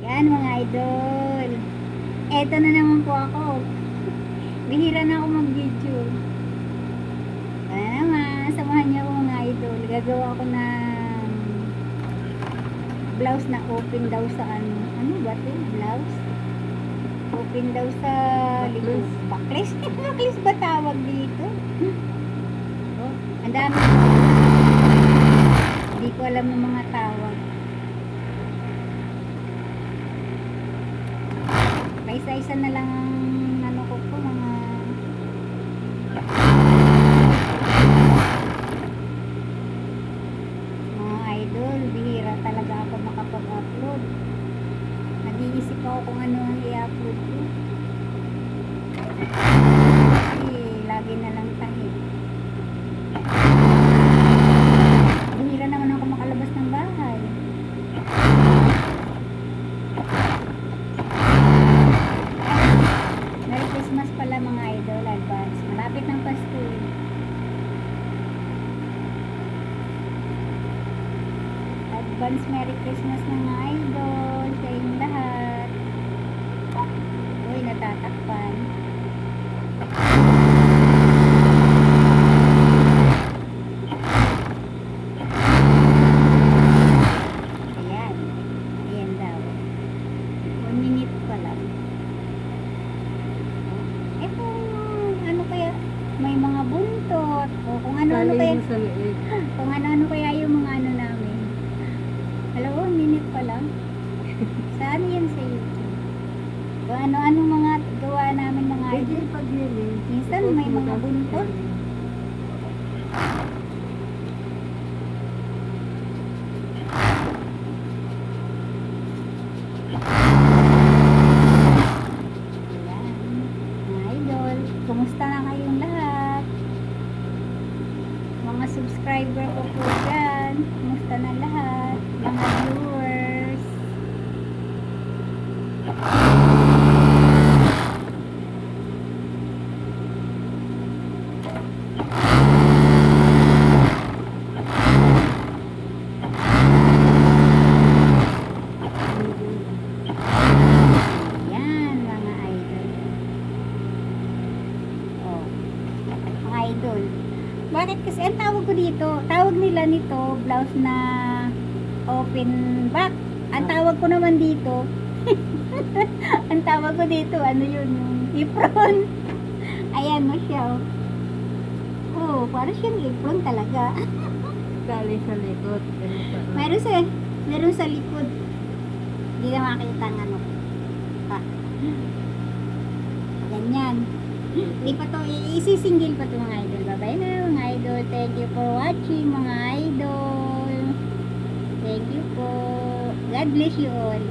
Yan mga idol. Eto na naman po ako. Bihira na ako mag-video. Ano naman, samahan niyo ako mga idol. Gagawa ko ng blouse na open daw sa ano. Ano ba ito? Blouse? Open daw sa likod. Backless? Backless ba tawag dito? Oh, ang dami. Hindi ko alam ng mga tawag. Isa-isa na lang ang ano ko po mga idol. Bihira talaga ako makapag-upload. Nag-iisip ako kung ano ang i-upload ko. Kasi lagi na lang tahid. Bihira naman ako makalabas ng bahay. Merry Christmas pala mga idol, advance. Malapit ng Pasko. Advance Merry Christmas mga idol sa inyong lahat. Uy, natatakpan. Ayan. Ayan daw. 1 minute pa lang. Eto, ano kaya? May mga buntot. O kung ano-ano kaya. Kung ano-ano kaya yung mga ano namin. Hello, 1 minute pa lang. Saan yan sa YouTube? Kung ano-ano mga gawa namin mga idol. Minsan may mga buntot. Ayan, mga idol. Kumusta na kayong lahat? Mga subscriber ko po dyan. Kumusta na lahat? Mga viewers. Yan, mga idol. Oh, mga idol. Bakit kasi ang tawag ko dito? Tawag nila nito, blouse na open back. Ang tawag ko naman dito, ang tawag ko dito, ano yun, yung apron. Ayan mo siya, oh. Oh, parang siyang apron talaga. Dali sa likod. Meron sa likod. Hindi na makita ng ano. Pa. Ganyan. Hindi pa to, isisinggil pa to mga idol. Bye-bye na mga idol. Thank you for watching mga idol. Thank you po. God bless you all.